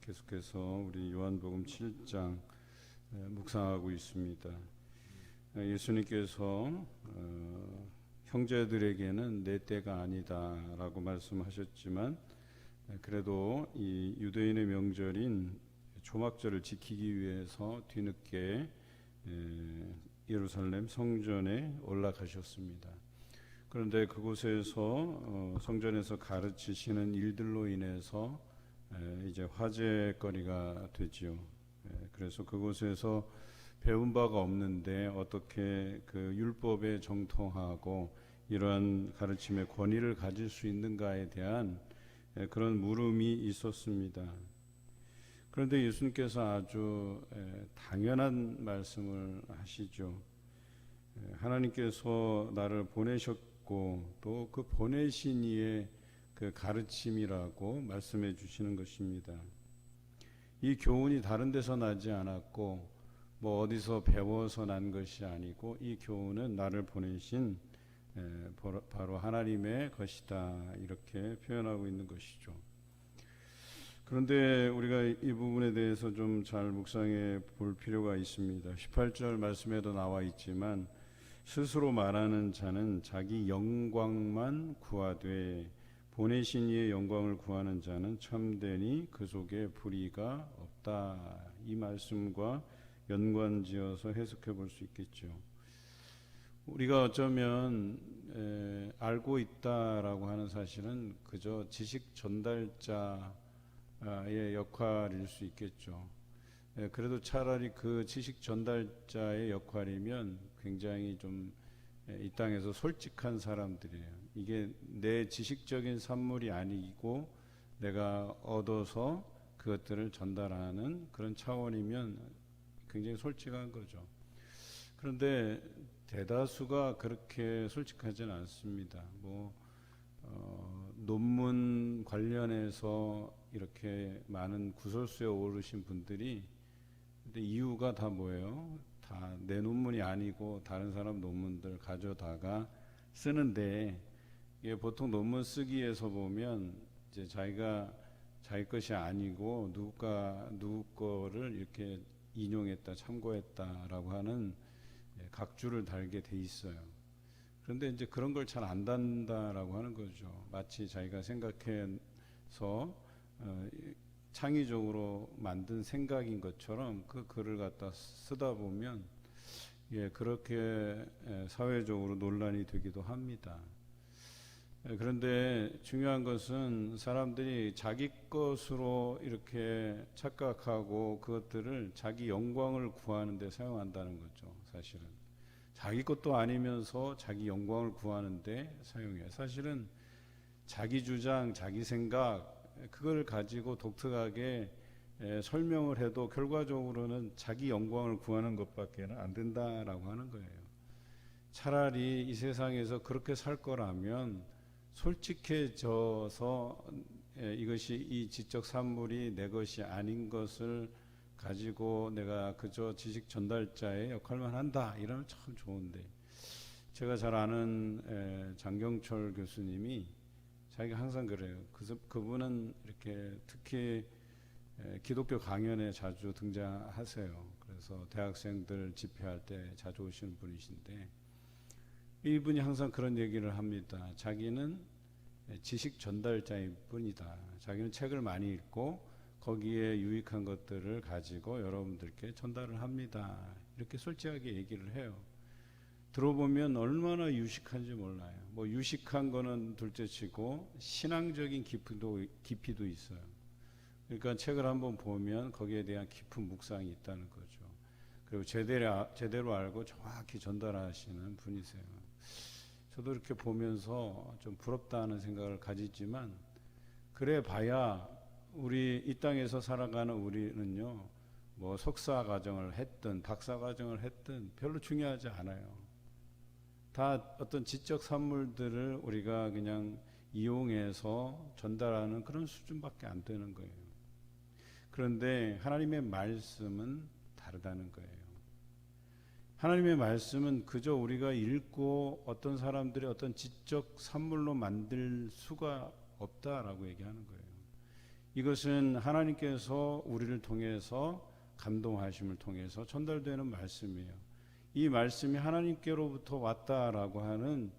계속해서 우리 요한복음 7장 묵상하고 있습니다. 예수님께서 형제들에게는 내 때가 아니다라고 말씀하셨지만 그래도 이 유대인의 명절인 초막절을 지키기 위해서 뒤늦게 예루살렘 성전에 올라가셨습니다. 그런데 그곳에서 성전에서 가르치시는 일들로 인해서 이제 화제거리가 되지요. 그래서 그곳에서 배운 바가 없는데 어떻게 그 율법에 정통하고 이러한 가르침의 권위를 가질 수 있는가에 대한 그런 물음이 있었습니다. 그런데 예수님께서 아주 당연한 말씀을 하시죠. 하나님께서 나를 보내셨고 또 그 보내신 이의 그 가르침이라고 말씀해 주시는 것입니다. 이 교훈이 다른 데서 나지 않았고 뭐 어디서 배워서 난 것이 아니고 이 교훈은 나를 보내신 바로 하나님의 것이다, 이렇게 표현하고 있는 것이죠. 그런데 우리가 이 부분에 대해서 좀 잘 묵상해 볼 필요가 있습니다. 18절 말씀에도 나와 있지만 스스로 말하는 자는 자기 영광만 구하되 보내신 이의 영광을 구하는 자는 참되니 그 속에 불의가 없다. 이 말씀과 연관지어서 해석해 볼 수 있겠죠. 우리가 어쩌면 알고 있다라고 하는 사실은 그저 지식 전달자의 역할일 수 있겠죠. 그래도 차라리 그 지식 전달자의 역할이면 굉장히 좀 이 땅에서 솔직한 사람들이에요. 이게 내 지식적인 산물이 아니고 내가 얻어서 그것들을 전달하는 그런 차원이면 굉장히 솔직한 거죠. 그런데 대다수가 그렇게 솔직하지는 않습니다. 논문 관련해서 이렇게 많은 구설수에 오르신 분들이, 근데 이유가 다 뭐예요? 다 내 논문이 아니고 다른 사람 논문들 가져다가 쓰는데, 이게 보통 논문 쓰기에서 보면 이제 자기가 자기 것이 아니고 누구 거를 이렇게 인용했다, 참고했다라고 하는 각주를 달게 돼 있어요. 그런데 이제 그런 걸 잘 안 단다라고 하는 거죠. 마치 자기가 생각해서 창의적으로 만든 생각인 것처럼 그 글을 갖다 쓰다 보면 그렇게 사회적으로 논란이 되기도 합니다. 그런데 중요한 것은 사람들이 자기 것으로 이렇게 착각하고 그것들을 자기 영광을 구하는 데 사용한다는 거죠. 사실은 자기 것도 아니면서 자기 영광을 구하는 데 사용해요. 사실은 자기 주장, 자기 생각, 그걸 가지고 독특하게 설명을 해도 결과적으로는 자기 영광을 구하는 것밖에 안 된다라고 하는 거예요. 차라리 이 세상에서 그렇게 살 거라면 솔직해져서 이것이 이 지적 산물이 내 것이 아닌 것을 가지고 내가 그저 지식 전달자의 역할만 한다, 이러면 참 좋은데, 제가 잘 아는 장경철 교수님이 자기가 항상 그래요. 그분은 이렇게 특히 기독교 강연에 자주 등장하세요. 그래서 대학생들 집회할 때 자주 오시는 분이신데, 이분이 항상 그런 얘기를 합니다. 자기는 지식 전달자일 뿐이다. 자기는 책을 많이 읽고 거기에 유익한 것들을 가지고 여러분들께 전달을 합니다. 이렇게 솔직하게 얘기를 해요. 들어보면 얼마나 유식한지 몰라요. 유식한 거는 둘째치고 신앙적인 깊이도 있어요. 그러니까 책을 한번 보면 거기에 대한 깊은 묵상이 있다는 거죠. 그리고 제대로 알고 정확히 전달하시는 분이세요. 저도 이렇게 보면서 좀 부럽다는 생각을 가지지만, 그래 봐야 우리 이 땅에서 살아가는 우리는요, 석사 과정을 했든 박사 과정을 했든 별로 중요하지 않아요. 다 어떤 지적 산물들을 우리가 그냥 이용해서 전달하는 그런 수준밖에 안 되는 거예요. 그런데 하나님의 말씀은 다르다는 거예요. 하나님의 말씀은 그저 우리가 읽고 어떤 사람들이 어떤 지적 산물로 만들 수가 없다라고 얘기하는 거예요. 이것은 하나님께서 우리를 통해서 감동하심을 통해서 전달되는 말씀이에요. 이 말씀이 하나님께로부터 왔다라고 하는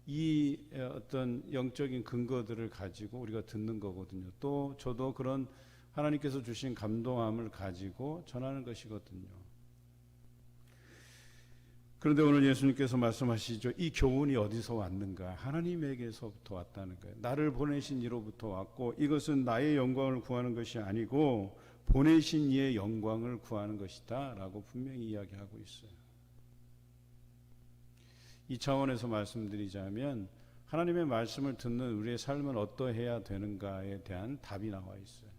이 어떤 영적인 근거들을 가지고 우리가 듣는 거거든요. 또 저도 그런 하나님께서 주신 감동함을 가지고 전하는 것이거든요. 그런데 오늘 예수님께서 말씀하시죠. 이 교훈이 어디서 왔는가? 하나님에게서부터 왔다는 거예요. 나를 보내신 이로부터 왔고 이것은 나의 영광을 구하는 것이 아니고 보내신 이의 영광을 구하는 것이다 라고 분명히 이야기하고 있어요. 이 차원에서 말씀드리자면 하나님의 말씀을 듣는 우리의 삶은 어떠해야 되는가에 대한 답이 나와 있어요.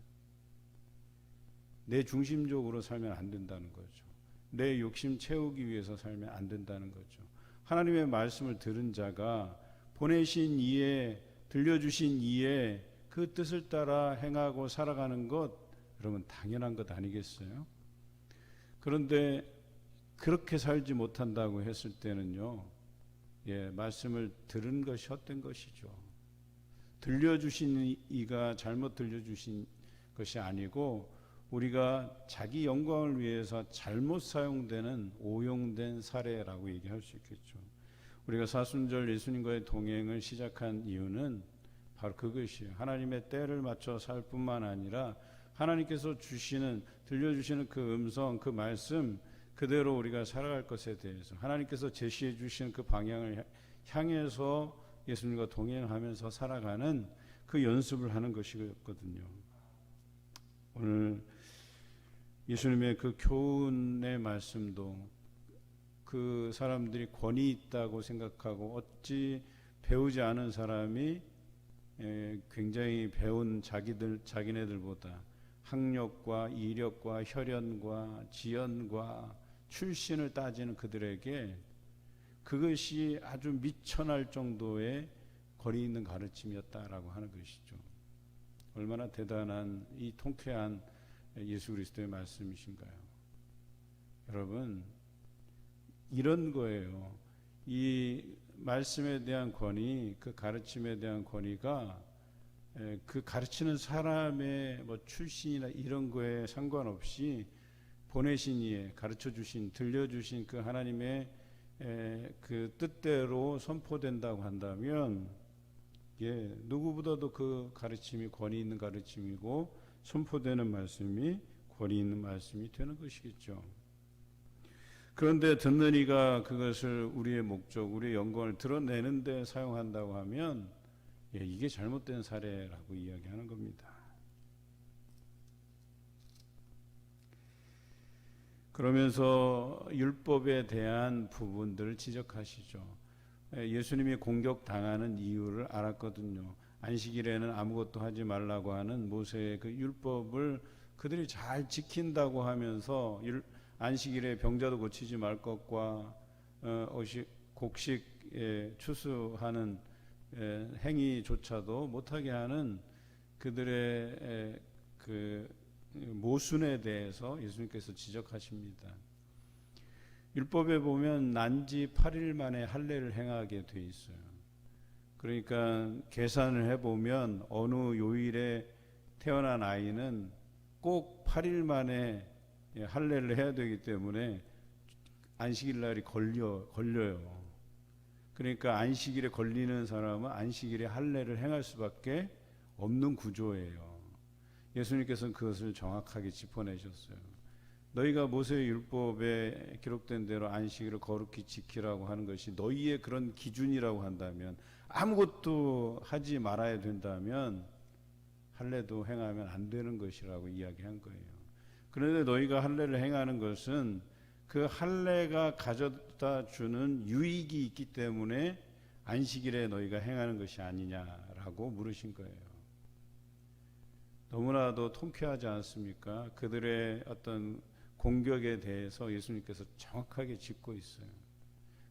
내 중심적으로 살면 안 된다는 거죠. 내 욕심 채우기 위해서 살면 안 된다는 거죠. 하나님의 말씀을 들은 자가 보내신 이의 들려주신 이의 그 뜻을 따라 행하고 살아가는 것, 여러분 당연한 것 아니겠어요? 그런데 그렇게 살지 못한다고 했을 때는요, 말씀을 들은 것이 헛된 것이죠. 들려주신 이가 잘못 들려주신 것이 아니고 우리가 자기 영광을 위해서 잘못 사용되는 오용된 사례라고 얘기할 수 있겠죠. 우리가 사순절 예수님과의 동행을 시작한 이유는 바로 그것이에요. 하나님의 때를 맞춰 살 뿐만 아니라 하나님께서 들려주시는 그 음성, 그 말씀 그대로 우리가 살아갈 것에 대해서 하나님께서 제시해 주신 그 방향을 향해서 예수님과 동행하면서 살아가는 그 연습을 하는 것이거든요. 오늘 예수님의 그 교훈의 말씀도 그 사람들이 권위 있다고 생각하고 어찌 배우지 않은 사람이 굉장히 배운 자기네들보다 학력과 이력과 혈연과 지연과 출신을 따지는 그들에게 그것이 아주 미천할 정도의 거리 있는 가르침이었다라고 하는 것이죠. 얼마나 대단한 이 통쾌한 예수 그리스도의 말씀이신가요? 여러분, 이런 거예요. 이 말씀에 대한 권위, 그 가르침에 대한 권위가 그 가르치는 사람의 뭐 출신이나 이런 거에 상관없이 보내신 이에 가르쳐 주신, 들려주신 그 하나님의 그 뜻대로 선포된다고 한다면 누구보다도 그 가르침이 권위 있는 가르침이고 선포되는 말씀이 권위 있는 말씀이 되는 것이겠죠. 그런데 듣는 이가 그것을 우리의 목적, 우리의 영광을 드러내는 데 사용한다고 하면 이게 잘못된 사례라고 이야기하는 겁니다. 그러면서 율법에 대한 부분들을 지적하시죠. 예수님이 공격당하는 이유를 알았거든요. 안식일에는 아무것도 하지 말라고 하는 모세의 그 율법을 그들이 잘 지킨다고 하면서 안식일에 병자도 고치지 말 것과 곡식 추수하는 행위조차도 못하게 하는 그들의 그 모순에 대해서 예수님께서 지적하십니다. 율법에 보면 난지 8일 만에 할례를 행하게 돼 있어요. 그러니까 계산을 해보면 어느 요일에 태어난 아이는 꼭 8일 만에 할례를 해야 되기 때문에 안식일 날이 걸려요. 그러니까 안식일에 걸리는 사람은 안식일에 할례를 행할 수밖에 없는 구조예요. 예수님께서는 그것을 정확하게 짚어내셨어요. 너희가 모세의 율법에 기록된 대로 안식일을 거룩히 지키라고 하는 것이 너희의 그런 기준이라고 한다면, 아무것도 하지 말아야 된다면 할례도 행하면 안 되는 것이라고 이야기한 거예요. 그런데 너희가 할례를 행하는 것은 그 할례가 가져다 주는 유익이 있기 때문에 안식일에 너희가 행하는 것이 아니냐라고 물으신 거예요. 너무나도 통쾌하지 않습니까? 그들의 어떤 공격에 대해서 예수님께서 정확하게 짚고 있어요.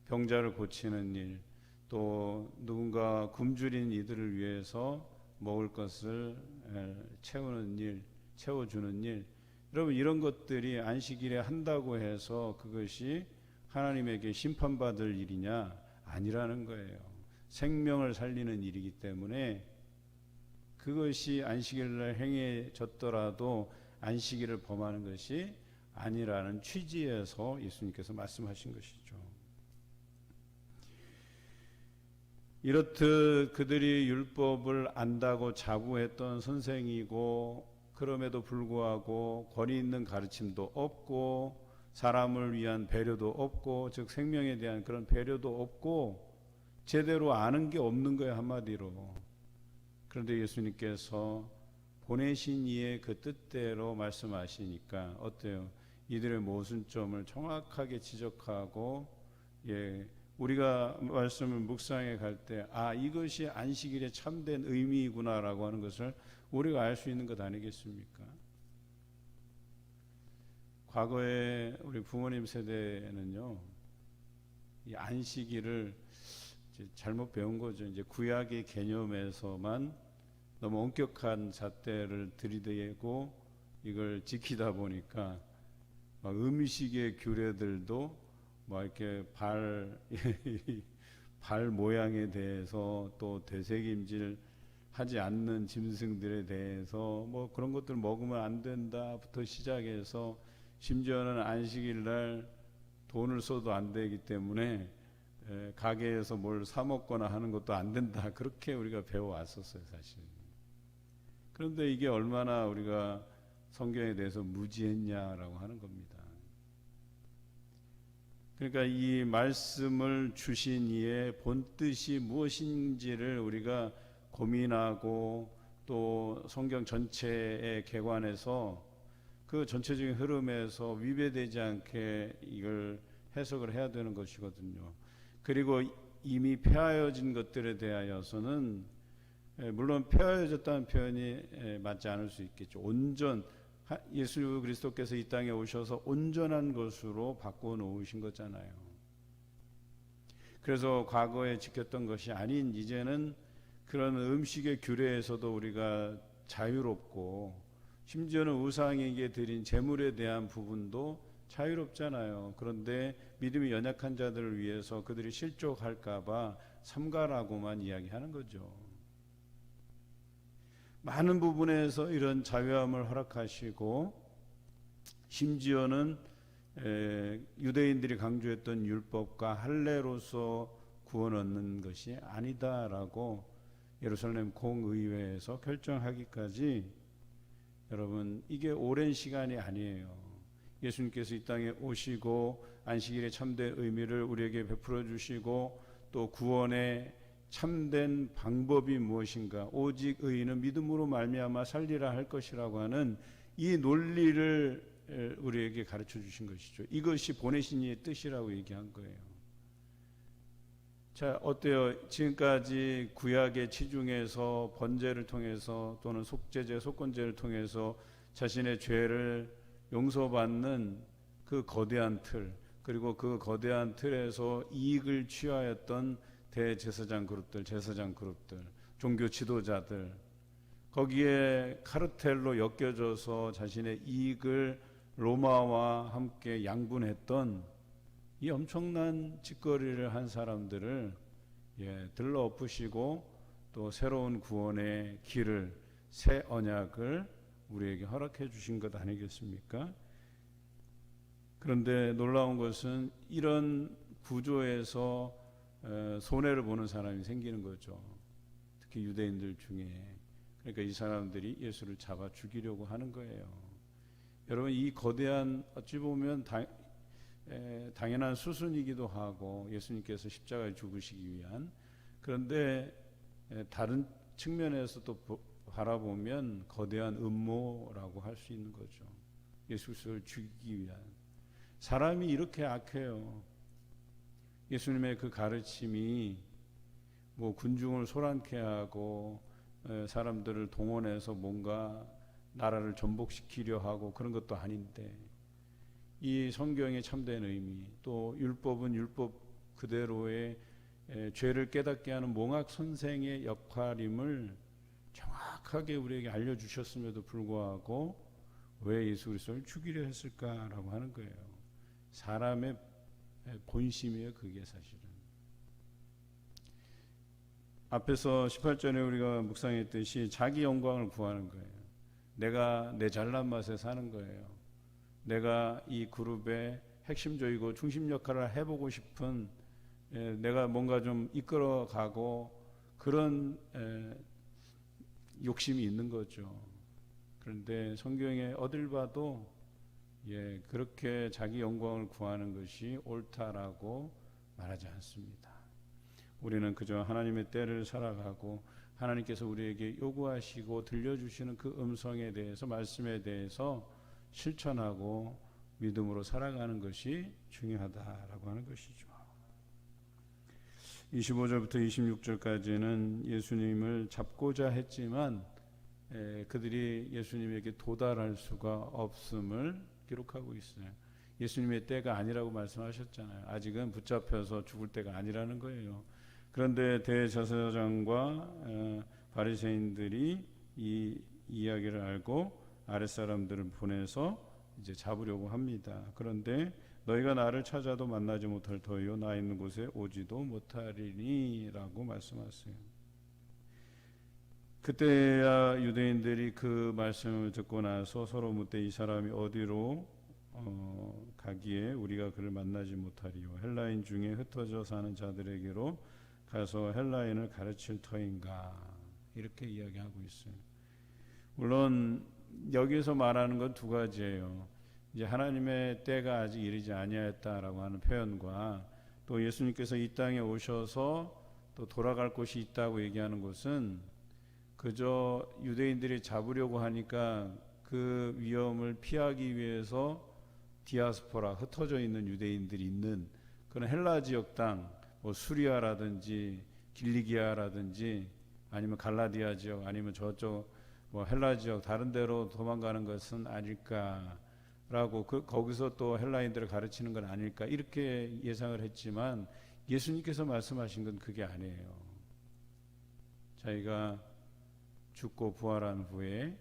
병자를 고치는 일, 또 누군가 굶주린 이들을 위해서 먹을 것을 채우는 일, 채워주는 일, 여러분 이런 것들이 안식일에 한다고 해서 그것이 하나님에게 심판받을 일이냐? 아니라는 거예요. 생명을 살리는 일이기 때문에 그것이 안식일날 행해졌더라도 안식일을 범하는 것이 아니라는 취지에서 예수님께서 말씀하신 것이죠. 이렇듯 그들이 율법을 안다고 자부했던 선생이고 그럼에도 불구하고 권위 있는 가르침도 없고 사람을 위한 배려도 없고 즉 생명에 대한 그런 배려도 없고 제대로 아는 게 없는 거예요, 한마디로. 그런데 예수님께서 보내신 이의 그 뜻대로 말씀하시니까 어때요? 이들의 모순점을 정확하게 지적하고 우리가 말씀을 묵상해 갈 때 이것이 안식일의 참된 의미이구나라고 하는 것을 우리가 알 수 있는 것 아니겠습니까? 과거에 우리 부모님 세대는요, 이 안식일을 잘못 배운 거죠. 이제 구약의 개념에서만 너무 엄격한 잣대를 들이대고 이걸 지키다 보니까 막 음식의 규례들도 막 이렇게 발 모양에 대해서 또 되새김질 하지 않는 짐승들에 대해서 뭐 그런 것들 먹으면 안 된다부터 시작해서 심지어는 안식일 날 돈을 써도 안 되기 때문에 가게에서 뭘 사 먹거나 하는 것도 안 된다. 그렇게 우리가 배워왔었어요, 사실. 그런데 이게 얼마나 우리가 성경에 대해서 무지했냐라고 하는 겁니다. 그러니까 이 말씀을 주신 이의 본뜻이 무엇인지를 우리가 고민하고 또 성경 전체의 개관해서 그 전체적인 흐름에서 위배되지 않게 이걸 해석을 해야 되는 것이거든요. 그리고 이미 폐하여진 것들에 대하여서는 물론 폐하여졌다는 표현이 맞지 않을 수 있겠죠. 예수 그리스도께서 이 땅에 오셔서 온전한 것으로 바꿔놓으신 거잖아요. 그래서 과거에 지켰던 것이 아닌 이제는 그런 음식의 규례에서도 우리가 자유롭고 심지어는 우상에게 드린 제물에 대한 부분도 자유롭잖아요. 그런데 믿음이 연약한 자들을 위해서 그들이 실족할까봐 삼가라고만 이야기하는 거죠. 많은 부분에서 이런 자유함을 허락하시고 심지어는 유대인들이 강조했던 율법과 할례로서 구원 얻는 것이 아니다라고 예루살렘 공의회에서 결정하기까지 여러분 이게 오랜 시간이 아니에요. 예수님께서 이 땅에 오시고 안식일의 참된 의미를 우리에게 베풀어 주시고 또 구원의 참된 방법이 무엇인가 오직 의인은 믿음으로 말미암아 살리라 할 것이라고 하는 이 논리를 우리에게 가르쳐 주신 것이죠. 이것이 보내신 이의 뜻이라고 얘기한 거예요. 자, 어때요? 지금까지 구약의 지중에서 번제를 통해서 또는 속죄제, 속건제를 통해서 자신의 죄를 용서받는 그 거대한 틀, 그리고 그 거대한 틀에서 이익을 취하였던 대제사장 그룹들, 제사장 그룹들, 종교 지도자들, 거기에 카르텔로 엮여져서 자신의 이익을 로마와 함께 양분했던 이 엄청난 짓거리를 한 사람들을 들러 엎으시고 또 새로운 구원의 길을, 새 언약을 우리에게 허락해 주신 것 아니겠습니까? 그런데 놀라운 것은 이런 구조에서 손해를 보는 사람이 생기는 거죠. 특히 유대인들 중에. 그러니까 이 사람들이 예수를 잡아 죽이려고 하는 거예요. 여러분 이 거대한 어찌 보면 당연한 수순이기도 하고 예수님께서 십자가에 죽으시기 위한, 그런데 다른 측면에서 또 바라보면 거대한 음모라고 할 수 있는 거죠. 예수를 죽이기 위한. 사람이 이렇게 악해요. 예수님의 그 가르침이 뭐 군중을 소란케 하고 사람들을 동원해서 뭔가 나라를 전복시키려 하고 그런 것도 아닌데, 이 성경의 참된 의미, 또 율법은 율법 그대로의 죄를 깨닫게 하는 몽학 선생의 역할임을 정확하게 우리에게 알려주셨음에도 불구하고 왜 예수 그리스도를 죽이려 했을까라고 하는 거예요. 사람의 본심이에요, 그게 사실은. 앞에서 18절에 우리가 묵상했듯이 자기 영광을 구하는 거예요. 내가 내 잘난 맛에 사는 거예요. 내가 이 그룹의 핵심적이고 중심 역할을 해보고 싶은, 내가 뭔가 좀 이끌어가고 그런 욕심이 있는 거죠. 그런데 성경에 어딜 봐도 그렇게 자기 영광을 구하는 것이 옳다라고 말하지 않습니다. 우리는 그저 하나님의 때를 살아가고 하나님께서 우리에게 요구하시고 들려주시는 그 음성에 대해서, 말씀에 대해서 실천하고 믿음으로 살아가는 것이 중요하다라고 하는 것이죠. 25절부터 26절까지는 예수님을 잡고자 했지만 그들이 예수님에게 도달할 수가 없음을 기록하고 있어요. 예수님의 때가 아니라고 말씀하셨잖아요. 아직은 붙잡혀서 죽을 때가 아니라는 거예요. 그런데 대제사장과 바리새인들이 이 이야기를 알고 아랫사람들을 보내서 이제 잡으려고 합니다. 그런데 너희가 나를 찾아도 만나지 못할 터이요 나 있는 곳에 오지도 못하리니 라고 말씀하세요. 그때야 유대인들이 그 말씀을 듣고 나서 서로 묻되 이 사람이 어디로 가기에 우리가 그를 만나지 못하리요 헬라인 중에 흩어져 사는 자들에게로 가서 헬라인을 가르칠 터인가, 이렇게 이야기하고 있어요. 물론 여기서 말하는 건 두 가지예요. 이제 하나님의 때가 아직 이르지 아니하였다라고 하는 표현과 또 예수님께서 이 땅에 오셔서 또 돌아갈 곳이 있다고 얘기하는 것은 그저 유대인들이 잡으려고 하니까 그 위험을 피하기 위해서 디아스포라, 흩어져 있는 유대인들이 있는 그런 헬라 지역 땅, 뭐 수리아라든지 길리기아라든지 아니면 갈라디아 지역, 아니면 저쪽 뭐 헬라 지역 다른 데로 도망가는 것은 아닐까라고, 거기서 또 헬라인들을 가르치는 건 아닐까, 이렇게 예상을 했지만 예수님께서 말씀하신 건 그게 아니에요. 자기가 죽고 부활한 후에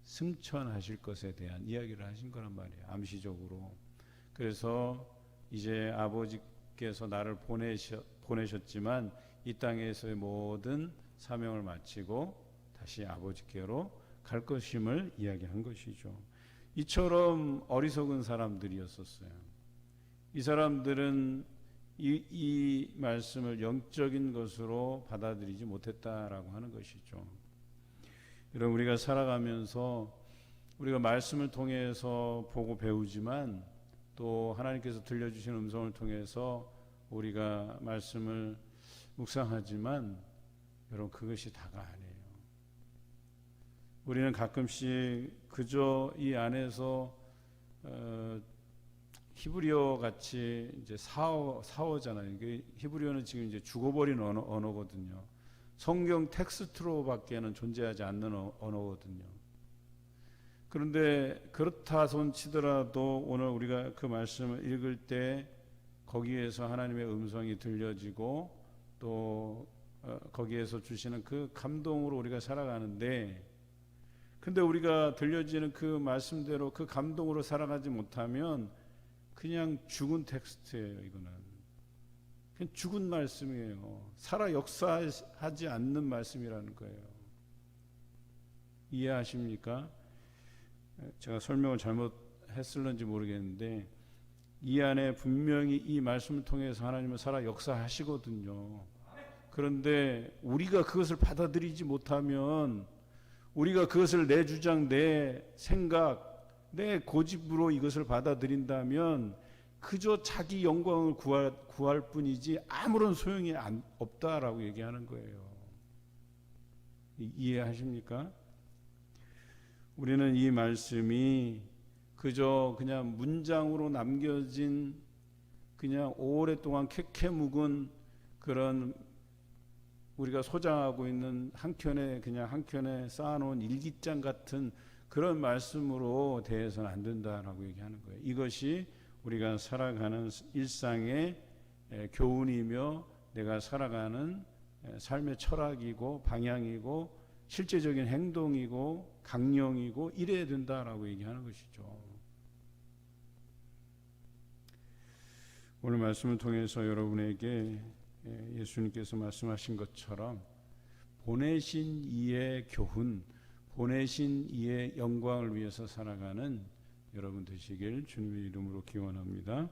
승천하실 것에 대한 이야기를 하신 거란 말이에요. 암시적으로. 그래서 이제 아버지께서 나를 보내셨지만 이 땅에서의 모든 사명을 마치고 다시 아버지께로 갈 것임을 이야기한 것이죠. 이처럼 어리석은 사람들이었었어요. 이 사람들은 이 말씀을 영적인 것으로 받아들이지 못했다라고 하는 것이죠. 여러분, 우리가 살아가면서 우리가 말씀을 통해서 보고 배우지만 또 하나님께서 들려주신 음성을 통해서 우리가 말씀을 묵상하지만 여러분, 그것이 다가 아니에요. 우리는 가끔씩 그저 이 안에서 히브리어 같이 이제 사어잖아요. 히브리어는 지금 이제 죽어버린 언어거든요. 성경 텍스트로밖에는 존재하지 않는 언어거든요. 그런데 그렇다 손 치더라도 오늘 우리가 그 말씀을 읽을 때 거기에서 하나님의 음성이 들려지고 또 거기에서 주시는 그 감동으로 우리가 살아가는데, 근데 우리가 들려지는 그 말씀대로 그 감동으로 살아가지 못하면 그냥 죽은 텍스트예요. 이거는 그냥 죽은 말씀이에요. 살아 역사하지 않는 말씀이라는 거예요. 이해하십니까? 제가 설명을 잘못했을는지 모르겠는데 이 안에 분명히 이 말씀을 통해서 하나님은 살아 역사하시거든요. 그런데 우리가 그것을 받아들이지 못하면, 우리가 그것을 내 주장, 내 생각, 내 고집으로 이것을 받아들인다면 그저 자기 영광을 구할 뿐이지 아무런 소용이 없다라고 얘기하는 거예요. 이해하십니까? 우리는 이 말씀이 그저 그냥 문장으로 남겨진 그냥 오랫동안 캐캐 묵은 그런 우리가 소장하고 있는 한 켠에 쌓아놓은 일기장 같은 그런 말씀으로 대해서는 안 된다라고 얘기하는 거예요. 이것이 우리가 살아가는 일상의 교훈이며 내가 살아가는 삶의 철학이고 방향이고 실제적인 행동이고 강령이고 이래야 된다라고 얘기하는 것이죠. 오늘 말씀을 통해서 여러분에게 예수님께서 말씀하신 것처럼 보내신 이의 교훈, 보내신 이의 영광을 위해서 살아가는 여러분 되시길 주님의 이름으로 기원합니다.